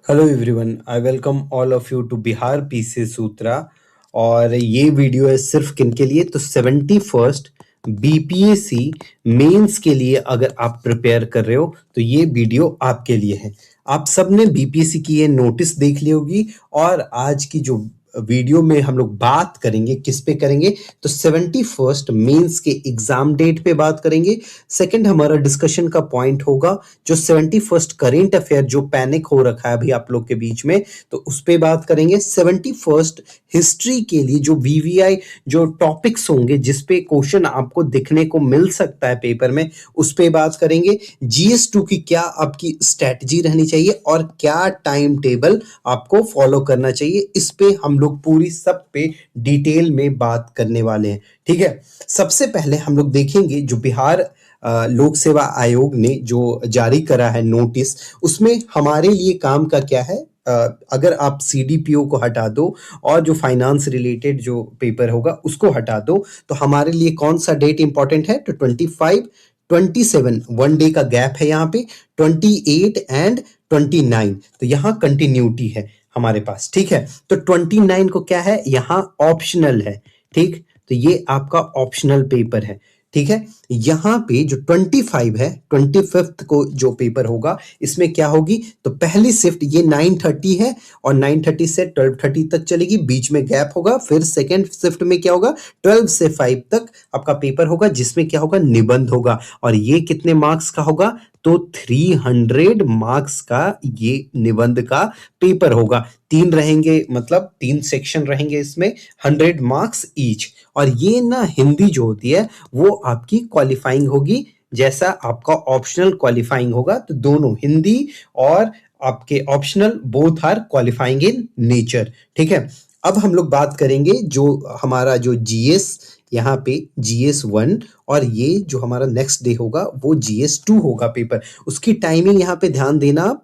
Hello everyone, I welcome all of you to Bihar PC Sutra. और ये video है सिर्फ किनके लिए, तो 71st बीपीएससी मेंस के लिए अगर आप प्रिपेयर कर रहे हो तो ये वीडियो आपके लिए है। आप सबने बीपीएससी की ये नोटिस देख ली होगी। और आज की जो वीडियो में हम लोग बात करेंगे किस पे करेंगे, तो 71st मेंस के एग्जाम डेट पे बात करेंगे। सेकंड हमारा डिस्कशन का पॉइंट होगा जो 71st करेंट अफेयर जो पैनिक हो रखा है अभी आप लोग के बीच में, तो उस पे बात करेंगे। 71st हिस्ट्री के लिए जो वीवीआई जो टॉपिक्स होंगे जिस पे क्वेश्चन आपको दिखने को मिल सकता है पेपर में, उस पे बात करेंगे। जीएस2 की क्या आपकी स्ट्रेटजी रहनी चाहिए और क्या टाइम टेबल आपको फॉलो करना चाहिए, इस पे हम लोग पूरी सब पे डिटेल में बात करने वाले हैं। ठीक है, सबसे पहले हम लोग देखेंगे जो बिहार लोक सेवा आयोग ने जो जारी करा है नोटिस, उसमें हमारे लिए काम का क्या है। अगर आप सीडीपीओ को हटा दो और जो फाइनेंस रिलेटेड जो पेपर होगा उसको हटा दो, तो हमारे लिए कौन सा डेट इंपॉर्टेंट है, तो 25 27 वन डे का गैप है यहाँ पे, 28 एंड 29, तो यहाँ कंटिन्यूटी है हमारे पास। ठीक है, तो 29 को क्या है, यहाँ ऑप्शनल है। ठीक, तो ये आपका ऑप्शनल पेपर है। ठीक है, यहाँ पे जो 25 है, 25th को जो पेपर होगा इसमें क्या होगी, तो पहली शिफ्ट ये 9:30 है और 9:30 से 12:30 तक चलेगी, बीच में गैप होगा। फिर सेकेंड शिफ्ट में क्या होगा, 12 से 5 तक आपका पेपर होगा जिसमें क्या होगा, निबंध होगा। और ये कितने मार्क्स का होगा, तो 300 मार्क्स का ये निबंध का पेपर होगा। तीन रहेंगे, मतलब तीन सेक्शन रहेंगे इसमें, 100 मार्क्स ईच। और ये ना हिंदी जो होती है वो आपकी क्वालिफाइंग होगी, जैसा आपका ऑप्शनल क्वालिफाइंग होगा, तो दोनों हिंदी और आपके optional both are qualifying in nature. ठीक है, अब हम लोग बात करेंगे जो हमारा जो जीएस, यहाँ पे जीएस 1, और ये जो हमारा नेक्स्ट डे होगा वो जीएस 2 होगा पेपर। उसकी टाइमिंग यहाँ पे ध्यान देना आप,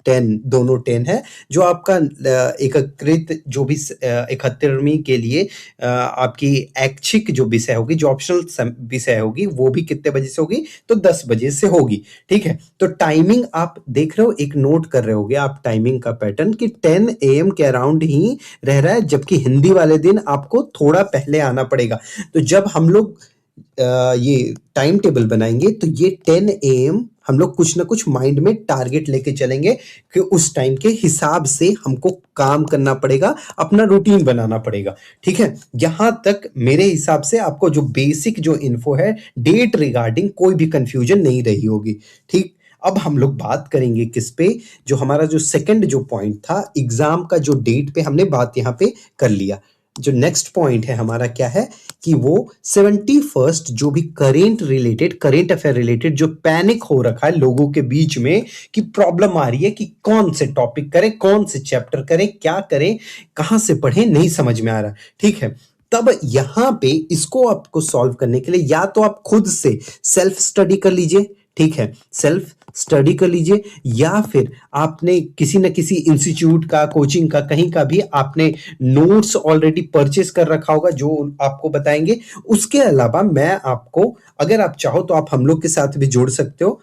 10 दोनों 10 है। जो आपका एकत्रित जो भी 71वीं के लिए आपकी ऐच्छिक जो विषय होगी, जो ऑप्शनल विषय होगी, वो भी कितने बजे से होगी, तो 10 बजे से होगी। ठीक है, तो टाइमिंग आप देख रहे हो, एक नोट कर रहे होगे आप टाइमिंग का पैटर्न कि 10 AM के अराउंड ही रह रहा है, जबकि हिंदी वाले दिन आपको थोड़ा पहले आना पड़ेगा। तो जब हम लोग ये टाइम टेबल बनाएंगे तो ये 10 AM हम लोग कुछ ना कुछ माइंड में टारगेट लेके चलेंगे कि उस टाइम के हिसाब से हमको काम करना पड़ेगा, अपना रूटीन बनाना पड़ेगा। ठीक है, यहां तक मेरे हिसाब से आपको जो बेसिक जो इन्फो है डेट रिगार्डिंग कोई भी कंफ्यूजन नहीं रही होगी। ठीक, अब हम लोग बात करेंगे किस पे, जो हमारा जो सेकंड जो पॉइंट था एग्जाम का जो डेट पे हमने बात यहाँ पे कर लिया। जो नेक्स्ट पॉइंट है हमारा क्या है कि वो 71st जो भी करेंट अफेयर रिलेटेड जो पैनिक हो रखा है लोगों के बीच में, कि प्रॉब्लम आ रही है कि कौन से टॉपिक करें, कौन से चैप्टर करें, क्या करें, कहां से पढ़ें, नहीं समझ में आ रहा। ठीक है, तब यहां पे इसको आपको सॉल्व करने के लिए या तो आप खुद से सेल्फ स्टडी कर लीजिए। ठीक है, सेल्फ स्टडी कर लीजिए, या फिर आपने किसी न किसी इंस्टीट्यूट का, कोचिंग का, कहीं का भी आपने नोट्स ऑलरेडी परचेस कर रखा होगा जो आपको बताएंगे। उसके अलावा मैं आपको, अगर आप चाहो तो आप हम लोग के साथ भी जुड़ सकते हो।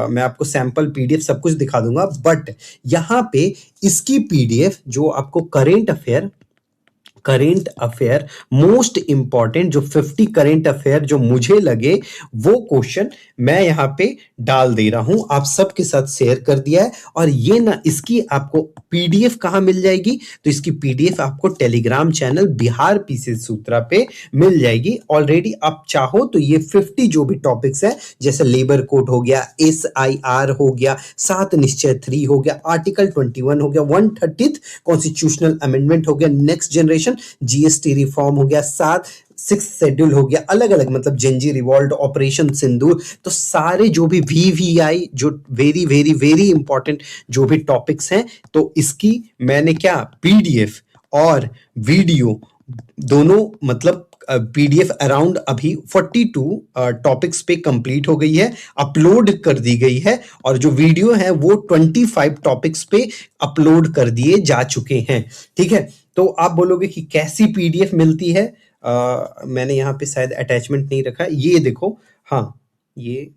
मैं आपको सैंपल पीडीएफ सब कुछ दिखा दूंगा, बट यहाँ पे इसकी पीडीएफ जो आपको करेंट अफेयर मोस्ट इंपॉर्टेंट जो 50 करेंट अफेयर जो मुझे लगे वो क्वेश्चन मैं यहाँ पे डाल दे रहा हूं, आप सबके साथ शेयर कर दिया है। और ये ना इसकी आपको पीडीएफ कहाँ मिल जाएगी, तो इसकी पीडीएफ आपको टेलीग्राम चैनल बिहार पीसी सूत्रा पे मिल जाएगी ऑलरेडी। आप चाहो तो ये 50 जो भी टॉपिक्स है, जैसे लेबर कोड हो गया, SIR हो गया, 7 निश्चय 3 हो गया, आर्टिकल 21 हो गया, 130th कॉन्स्टिट्यूशनल अमेंडमेंट हो गया, नेक्स्ट जनरेशन जीएसटी रिफॉर्म हो गया, 6 शेड्यूल हो गया, अलग अलग मतलब जेंजी रिवॉल्ट, ऑपरेशन सिंदूर, तो सारे जो भी वीवीआई जो वेरी वेरी वेरी इंपॉर्टेंट जो भी टॉपिक्स हैं, तो इसकी मैंने क्या पीडीएफ और वीडियो दोनों मतलब पीडीएफ अराउंड अभी 42 टॉपिक्स पे कंप्लीट हो गई है, अपलोड कर दी गई है। और जो वीडियो है वो 25 टॉपिक्स पे अपलोड कर दिए जा चुके हैं। ठीक है, तो आप बोलोगे कि कैसी पीडीएफ मिलती है, मैंने यहाँ पे शायद अटैचमेंट नहीं रखा, ये देखो। हाँ, ये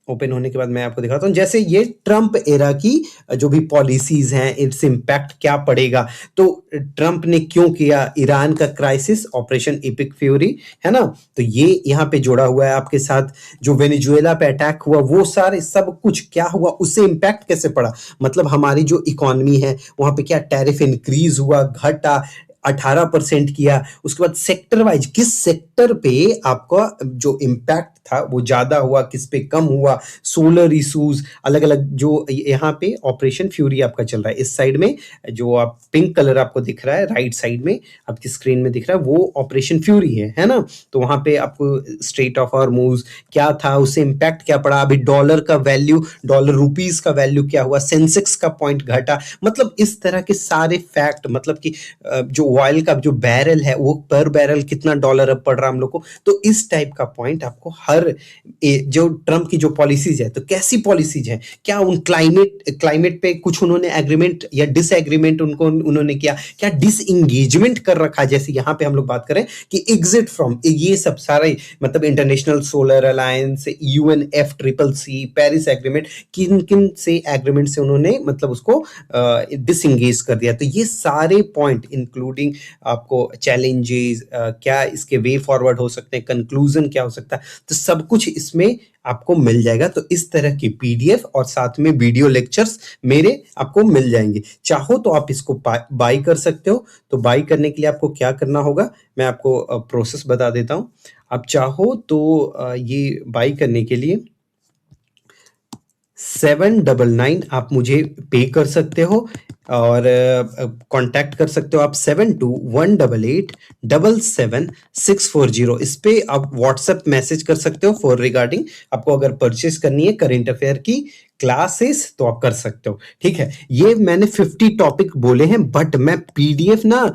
ओपन होने के बाद मैं आपको दिखाता हूँ। जैसे ये ट्रम्प एरा की जो भी पॉलिसीज हैं, इट्स इम्पैक्ट क्या पड़ेगा। तो ट्रम्प ने क्यों किया ईरान का क्राइसिस, ऑपरेशन एपिक फ्यूरी, है ना। तो ये यहाँ पे जोड़ा हुआ है आपके साथ। जो वेनेजुएला पे अटैक हुआ, वो सारे सब कुछ क्या हुआ, उससे इम्पैक्ट कैसे पड़ा। मतलब हमारी जो इकोनॉमी है वहां पे क्या टैरिफ इंक्रीज हुआ, घटा, 18% किया। उसके बाद सेक्टर वाइज किस सेक्टर पे आपका जो इम्पैक्ट था वो ज्यादा हुआ, किस पे कम हुआ, सोलर इशूज, अलग अलग जो यहाँ पे ऑपरेशन फ्यूरी आपका चल रहा है। इस साइड में जो आप पिंक कलर आपको दिख रहा है राइट साइड में आपकी स्क्रीन में दिख रहा है, वो ऑपरेशन फ्यूरी है ना। तो वहां पे आपको स्ट्रेट ऑफ हॉर्मुज क्या था, उससे इम्पैक्ट क्या पड़ा, अभी डॉलर का वैल्यू, डॉलर रुपीस का वैल्यू क्या हुआ, सेंसेक्स का पॉइंट घटा। मतलब इस तरह के सारे फैक्ट, मतलब कि जो ऑयल का जो बैरल है वो पर बैरल कितना डॉलर अब पड़ रहा हम लोग को। तो इस टाइप का पॉइंट आपको हर जो ट्रम्प की जो पॉलिसीज है, तो कैसी पॉलिसीज है, क्या उन क्लाइमेट पे कुछ उन्होंने एग्रीमेंट या डिसएग्रीमेंट उनको उन्होंने किया, क्या डिसएंगेजमेंट कर रखा। जैसे यहाँ पे हम लोग बात करें कि एग्जिट फ्रॉम ये सब सारे, मतलब international solar alliance, UNFCCC, Paris agreement, किन किन से एग्रीमेंट से उन्होंने मतलब उसको डिसएंगेज कर दिया। तो ये सारे पॉइंट इंक्लूडिंग आपको चैलेंजेस, क्या इसके वे फॉरवर्ड हो सकते हैं, कंक्लूजन क्या हो सकता है, तो सब कुछ इसमें आपको मिल जाएगा। तो इस तरह की PDF और साथ में वीडियो लेक्चर्स मेरे आपको मिल जाएंगे। चाहो तो आप इसको बाय कर सकते हो। तो बाय करने के लिए आपको क्या करना होगा, मैं आपको प्रोसेस बता देता हूं। आप चाहो तो ये बाय करने के लिए 799 आप मुझे पे कर सकते हो, और कांटेक्ट कर सकते हो आप 7218877640। इस पे आप व्हाट्सएप मैसेज कर सकते हो फॉर रिगार्डिंग, आपको अगर परचेस करनी है करेंट अफेयर की क्लासेस तो आप कर सकते हो। ठीक है, ये मैंने 50 टॉपिक बोले हैं, बट मैं PDF ना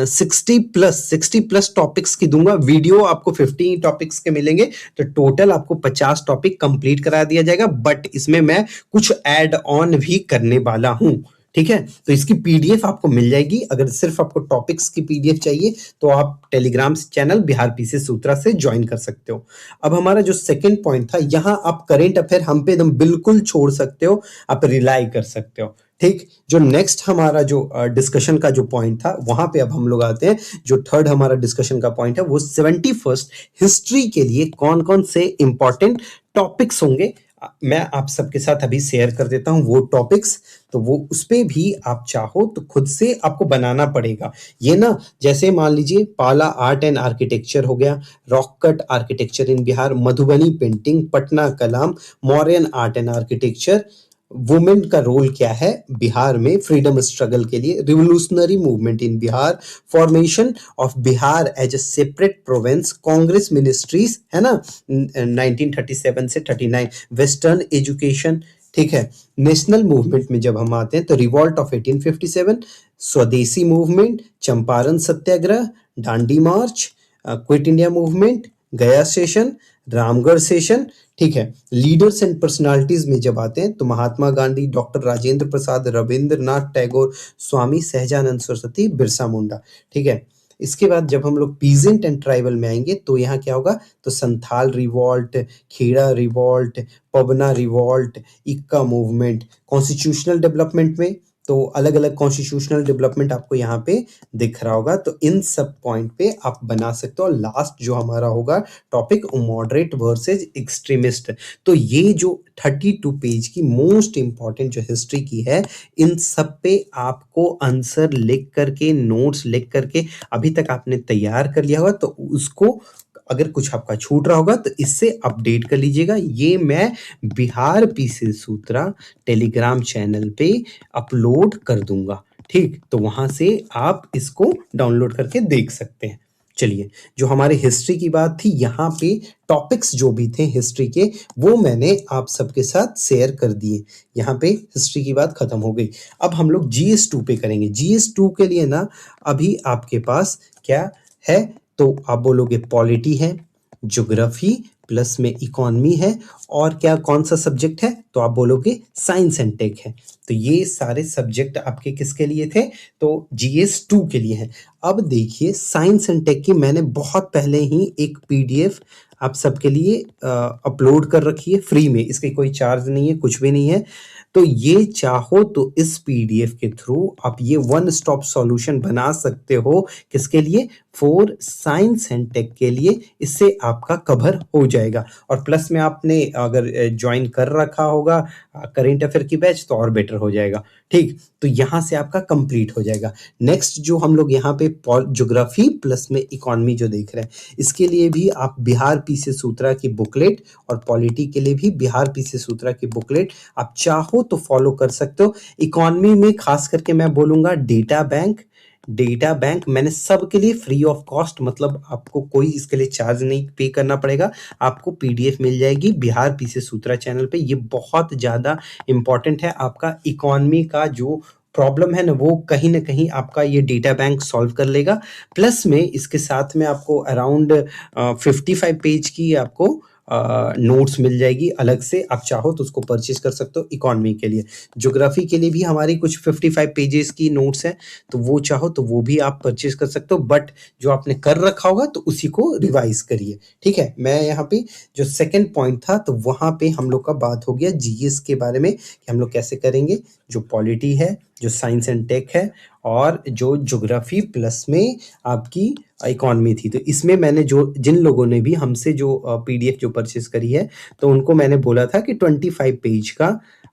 60 प्लस टॉपिक्स की दूंगा। वीडियो आपको 50 टॉपिक्स के मिलेंगे, तो टोटल आपको 50 टॉपिक कंप्लीट करा दिया जाएगा। बट इसमें मैं कुछ ऐड ऑन भी करने वाला हूं। ठीक है, तो इसकी PDF आपको मिल जाएगी। अगर सिर्फ आपको टॉपिक्स की PDF चाहिए तो आप टेलीग्राम चैनल बिहार पीसी सूत्रा से ज्वाइन कर सकते हो। अब हमारा जो सेकंड पॉइंट था, यहां आप करेंट अफेयर हम पे एकदम बिल्कुल छोड़ सकते हो, आप रिलाई कर सकते हो। ठीक, जो नेक्स्ट हमारा जो डिस्कशन का जो पॉइंट था, वहां पे अब हम लोग आते हैं। जो थर्ड हमारा डिस्कशन का पॉइंट है वो 71st हिस्ट्री के लिए कौन कौन से इंपॉर्टेंट टॉपिक्स होंगे, मैं आप सबके साथ अभी शेयर कर देता हूं वो टॉपिक्स। तो वो उस पे भी आप चाहो तो खुद से आपको बनाना पड़ेगा। ये ना, जैसे मान लीजिए पाला आर्ट एंड आर्किटेक्चर हो गया, rock cut architecture in Bihar, Madhubani painting, Patna Qalam, Mauryan art and architecture, women का रोल क्या है बिहार में फ्रीडम स्ट्रगल के लिए, revolutionary movement in Bihar, formation of Bihar as a separate province, Congress ministries, है ना 1937 से 39, वेस्टर्न एजुकेशन। ठीक है, नेशनल मूवमेंट में जब हम आते हैं तो रिवॉल्ट ऑफ 1857, स्वदेशी मूवमेंट, चंपारण सत्याग्रह, दांडी मार्च, क्विट इंडिया मूवमेंट, गया सेशन, रामगढ़ सेशन। ठीक है, लीडर्स एंड पर्सनालिटीज में जब आते हैं तो महात्मा गांधी, डॉक्टर राजेंद्र प्रसाद, रविंद्रनाथ टैगोर, स्वामी सहजानंद सरस्वती, बिरसा मुंडा। ठीक है, इसके बाद जब हम लोग पीजेंट एंड ट्राइबल में आएंगे तो यहाँ क्या होगा, तो Santhal revolt, Kheda revolt, Pabna revolt, Eka movement. Constitutional development में तो अलग अलग कॉन्स्टिट्यूशनल डेवलपमेंट आपको यहाँ पे दिख रहा होगा। तो इन सब पॉइंट पे आप बना सकते हो। लास्ट जो हमारा होगा टॉपिक, मॉडरेट वर्सेज एक्सट्रीमिस्ट। तो ये जो 32 पेज की मोस्ट इंपॉर्टेंट जो हिस्ट्री की है, इन सब पे आपको आंसर लिख करके, नोट्स लिख करके अभी तक आपने तैयार कर लिया होगा, तो उसको अगर कुछ आपका छूट रहा होगा तो इससे अपडेट कर लीजिएगा। ये मैं बिहार पीसी सूत्रा टेलीग्राम चैनल पे अपलोड कर दूंगा। ठीक, तो वहां से आप इसको डाउनलोड करके देख सकते हैं। चलिए, जो हमारे हिस्ट्री की बात थी, यहाँ पे टॉपिक्स जो भी थे हिस्ट्री के वो मैंने आप सबके साथ शेयर कर दिए। यहाँ पे हिस्ट्री की बात खत्म हो गई। अब हम लोग GS2 पे करेंगे। GS2 के लिए ना अभी आपके पास क्या है, तो आप बोलोगे पॉलिटी है, ज्योग्राफी प्लस में इकोनॉमी है, और क्या कौन सा सब्जेक्ट है, तो आप बोलोगे साइंस एंड टेक है। तो ये सारे सब्जेक्ट आपके किसके लिए थे, तो GS2 के लिए है। अब देखिए साइंस एंड टेक की मैंने बहुत पहले ही एक PDF आप सबके लिए अपलोड कर रखी है फ्री में, इसकी कोई चार्ज नहीं है, कुछ भी नहीं है। तो ये चाहो तो इस पीडीएफ के थ्रू आप ये वन स्टॉप सॉल्यूशन बना सकते हो। किसके लिए? फॉर साइंस एंड टेक के लिए। इससे आपका कवर हो जाएगा। और प्लस में आपने अगर ज्वाइन कर रखा होगा करेंट अफेयर की बैच तो और बेटर हो जाएगा। ठीक, तो यहाँ से आपका कंप्लीट हो जाएगा। नेक्स्ट जो हम लोग यहाँ पे ज्योग्राफी प्लस में इकोनॉमी जो देख रहे हैं, इसके लिए भी आप बिहार पीसी सूत्रा की बुकलेट और पॉलिटी के लिए भी बिहार पीसी सूत्रा की बुकलेट आप चाहो तो फॉलो कर सकते हो। इकोनॉमी में खास करके मैं बोलूंगा डेटा बैंक मैंने सबके लिए फ्री ऑफ कॉस्ट, मतलब आपको कोई इसके लिए चार्ज नहीं पे करना पड़ेगा। आपको पीडीएफ मिल जाएगी बिहार पीसी सूत्रा चैनल पे। ये बहुत ज़्यादा इंपॉर्टेंट है। आपका इकोनॉमी का जो प्रॉब्लम है ना, वो कहीं ना कहीं आपका ये डेटा बैंक सॉल्व कर लेगा। प्लस में इसके साथ में आपको अराउंड 55 पेज की आपको नोट्स मिल जाएगी अलग से। आप चाहो तो उसको परचेज कर सकते हो इकोनॉमी के लिए। ज्योग्राफी के लिए भी हमारी कुछ 55 पेजेस की नोट्स हैं, तो वो चाहो तो वो भी आप परचेज कर सकते हो। बट जो आपने कर रखा होगा तो उसी को रिवाइज करिए। ठीक है, मैं यहाँ पे जो सेकंड पॉइंट था तो वहाँ पे हम लोग का बात हो गया जीएस के बारे में कि हम लोग कैसे करेंगे। जो पॉलिटी है, जो साइंस एंड टेक है, और जो ज्योग्राफी प्लस में आपकी इकोनॉमी थी। तो इसमें मैंने जो जिन लोगों ने भी हमसे जो पीडीएफ जो परचेज करी है, तो उनको मैंने बोला था कि 25 पेज का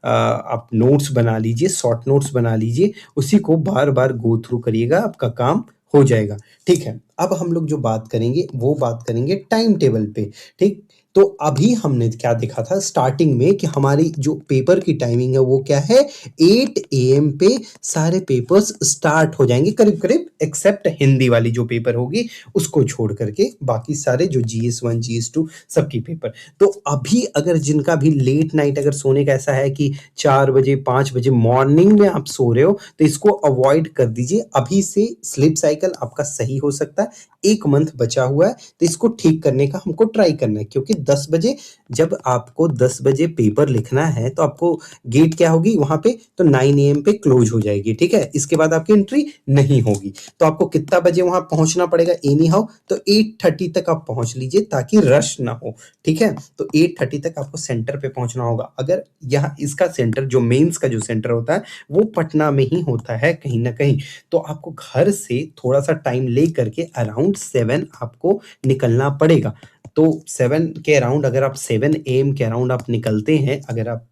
आप नोट्स बना लीजिए, शॉर्ट नोट्स बना लीजिए, उसी को बार बार गो थ्रू करिएगा, आपका काम हो जाएगा। ठीक है, अब हम लोग जो बात करेंगे वो बात करेंगे टाइम टेबल पे। ठीक, तो अभी हमने क्या देखा था स्टार्टिंग में कि हमारी जो पेपर की टाइमिंग है वो क्या है, 8 AM पे सारे पेपर्स स्टार्ट हो जाएंगे करीब करीब, एक्सेप्ट हिंदी वाली जो पेपर होगी उसको छोड़ करके बाकी सारे जो GS1 GS2 सबकी पेपर। तो अभी अगर जिनका भी लेट नाइट अगर सोने का ऐसा है कि 4 बजे 5 बजे मॉर्निंग में आप सो रहे हो, तो इसको अवॉइड कर दीजिए। अभी से स्लीप साइकिल आपका सही हो सकता है। 1 मंथ बचा हुआ है तो इसको ठीक करने का हमको ट्राई करना है, क्योंकि 10 बजे जब आपको 10 बजे पेपर लिखना है तो आपको गेट क्या होगी वहां पे, तो 9 AM पे क्लोज हो जाएगी। ठीक है, इसके बाद आपकी एंट्री नहीं होगी। तो आपको कितना बजे वहां पहुंचना पड़ेगा एनी हाउ, तो 8:30 तक आप पहुंच लीजिए ताकि रश ना हो। ठीक है, तो 8:30 तक आपको सेंटर पे पहुंचना होगा। अगर यहाँ इसका सेंटर जो मेंस का जो सेंटर होता है वो पटना में ही होता है कहीं ना कहीं, तो आपको घर से थोड़ा सा टाइम ले करके अराउंड 7 आपको निकलना पड़ेगा। तो 7 के अराउंड अगर आप 7 AM के अराउंड आप निकलते हैं, अगर आप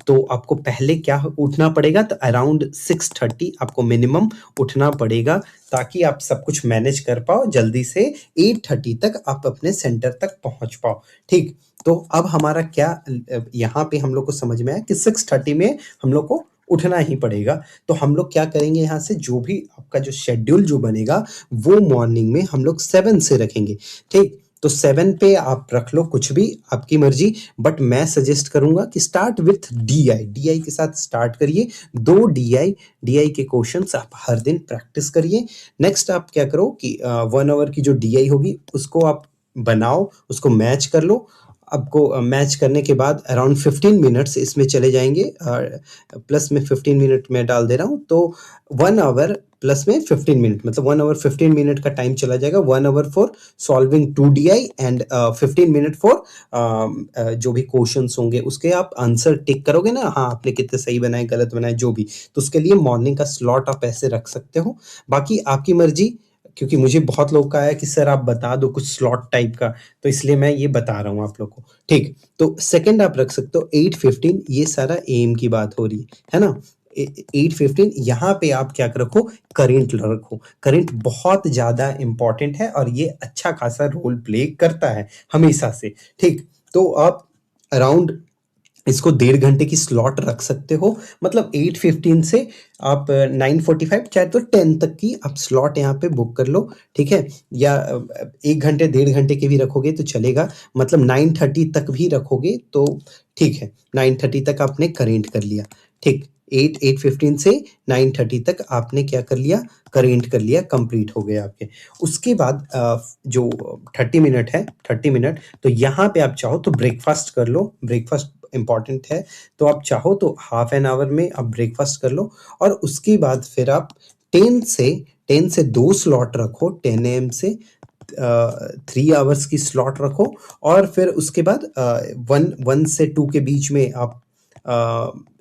तो आपको पहले क्या उठना पड़ेगा, तो अराउंड 6:30 आपको मिनिमम उठना पड़ेगा ताकि आप सब कुछ मैनेज कर पाओ जल्दी से। 8:30 तक आप अपने सेंटर तक पहुंच पाओ। ठीक, तो अब हमारा क्या यहाँ पे हम लोग को समझ में आया कि 6:30 में हम लोग को उठना ही पड़ेगा। तो हम लोग क्या करेंगे, यहाँ से जो भी आपका जो शेड्यूल जो बनेगा वो मॉर्निंग में हम लोग 7 से रखेंगे। ठीक, तो 7 पे आप रख लो कुछ भी, आपकी मर्जी। बट मैं सजेस्ट करूंगा कि स्टार्ट विथ डीआई के साथ स्टार्ट करिए। 2 डीआई के क्वेश्चंस आप हर दिन प्रैक्टिस करिए। नेक्स्ट आप क्या करो कि 1 आवर की जो डीआई होगी उसको आप बनाओ, उसको मैच कर लो। आपको मैच करने के बाद अराउंड 15 मिनट्स इसमें चले जाएंगे, प्लस में 15 मिनट में डाल दे रहा हूँ, तो 1 आवर प्लस में 15 मिनट, मतलब 1 आवर 15 मिनट का टाइम चला जाएगा। 1 hour for solving 2 DI and 15 minute for जो भी क्वेश्चंस होंगे उसके आप आंसर टिक करोगे ना, हाँ आपने कितने सही बनाए गलत बनाए जो भी, तो उसके लिए मॉर्निंग का स्लॉट आप ऐसे रख सकते हो। बाकी आपकी मर्जी, क्योंकि मुझे बहुत लोग का है कि सर आप बता दो कुछ स्लॉट टाइप का, तो इसलिए मैं ये बता रहा हूँ आप लोग को। ठीक, तो सेकंड आप रख सकते हो 8:15, ये सारा एम की बात हो रही है ना। 8:15 यहाँ पे आप क्या रखो, करंट रखो। करंट बहुत ज्यादा इंपॉर्टेंट है और ये अच्छा खासा रोल प्ले करता है हमेशा से। ठीक, तो आप अराउंड इसको 1.5 घंटे की स्लॉट रख सकते हो, मतलब 8:15 से आप 9:45 चाहे तो 10 तक की आप स्लॉट यहाँ पे बुक कर लो। ठीक है, या 1 घंटे 1.5 घंटे के भी रखोगे तो चलेगा, मतलब 9:30 तक भी रखोगे तो ठीक है। 9:30 तक आपने करेंट कर लिया। ठीक, 8:15 से 9:30 तक आपने क्या कर लिया, करेंट कर लिया, कंप्लीट हो गया आपके। उसके बाद जो 30 मिनट है, 30 मिनट, तो यहाँ पे आप चाहो तो ब्रेकफास्ट कर लो। ब्रेकफास्ट इंपॉर्टेंट है, तो आप चाहो तो हाफ एन आवर में आप ब्रेकफास्ट कर लो। और उसके बाद फिर आप 10 से 2 स्लॉट रखो 10 AM से 3 आवर्स की स्लॉट रखो और फिर उसके बाद 1 से 2 के बीच में आप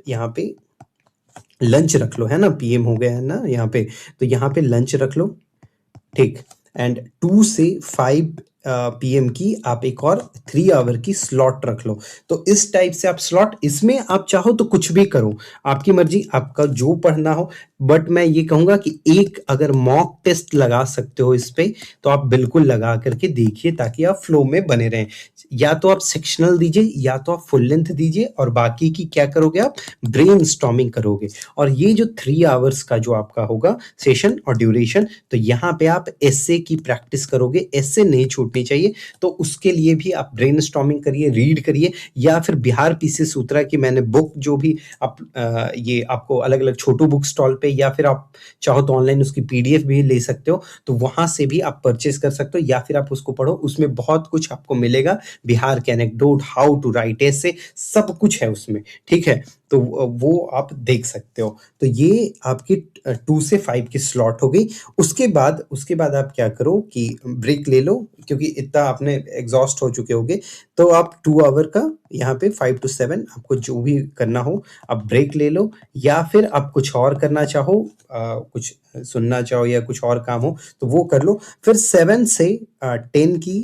यहाँ पे लंच रख लो, है ना? पीएम हो गया है ना यहाँ पे, तो यहाँ पे लंच रख लो, ठीक। एंड 2 से 5 पीएम की आप एक और 3 आवर की स्लॉट रख लो। तो इस टाइप से आप स्लॉट, इसमें आप चाहो तो कुछ भी करो, आपकी मर्जी, आपका जो पढ़ना हो। बट मैं ये कहूंगा कि एक अगर मॉक टेस्ट लगा सकते हो इस पे, तो आप बिल्कुल लगा करके देखिए, ताकि आप फ्लो में बने रहें। या तो आप सेक्शनल दीजिए या तो आप फुल लेंथ दीजिए, और बाकी की क्या करोगे आप? ब्रेनस्टॉर्मिंग करोगे। और ये जो 3 आवर्स का जो आपका होगा सेशन और ड्यूरेशन, तो यहाँ पे आप एस्से की प्रैक्टिस करोगे, एस्से नहीं छूटनी चाहिए। तो उसके लिए भी आप ब्रेनस्टॉर्मिंग करिए, रीड करिए, या फिर बिहार पीसी सूत्रा की मैंने बुक जो भी आप ये आपको अलग अलग छोटू बुक स्टॉल पे, या फिर आप चाहो तो ऑनलाइन उसकी पीडीएफ भी ले सकते हो, तो वहां से भी आप परचेस कर सकते हो, या फिर आप उसको पढ़ो, उसमें बहुत कुछ आपको मिलेगा। बिहार के एनेक्डोट, हाउ टू राइट ऐसे, सब कुछ है उसमें, ठीक है? तो वो आप देख सकते हो। तो ये आपकी 2 से 5 की स्लॉट हो गई। उसके बाद आप क्या करो कि ब्रेक ले लो, क्योंकि इतना आपने एग्जॉस्ट हो चुके होगे। तो आप 2 आवर का यहाँ पे 5 to 7 आपको जो भी करना हो आप ब्रेक ले लो, या फिर आप कुछ और करना चाहो, कुछ सुनना चाहो या कुछ और काम हो तो वो कर लो। फिर 7 से 10 की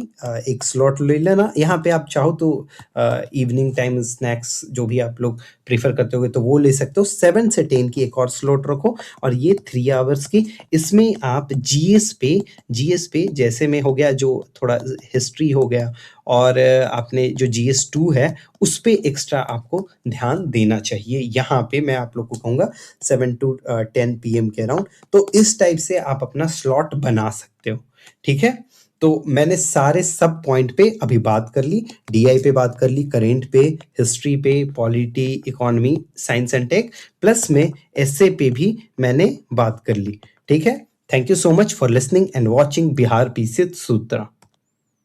एक स्लॉट ले लेना। यहाँ पे आप चाहो तो इवनिंग टाइम स्नैक्स जो भी आप लोग प्रेफर करते होगे तो वो ले सकते हो। 7 से 10 की एक और स्लॉट रखो, और ये 3 आवर्स की, इसमें आप जीएस पे जैसे में हो गया, जो थोड़ा हिस्ट्री हो गया, और आपने जो जीएस 2 है उस पे एक्स्ट्रा आपको ध्यान देना चाहिए। यहाँ पे मैं आप लोग को कहूँगा 7 to 10 पीएम के अराउंड। तो इस टाइप से आप अपना स्लॉट बना सकते हो, ठीक है? तो मैंने सारे सब पॉइंट पे अभी बात कर ली, डीआई पे बात कर ली, करेंट पे, हिस्ट्री पे, polity, economy, science and tech, plus में एसए पे भी मैंने बात कर ली, ठीक है? Thank you so much for listening and watching Bihar PC Sutra.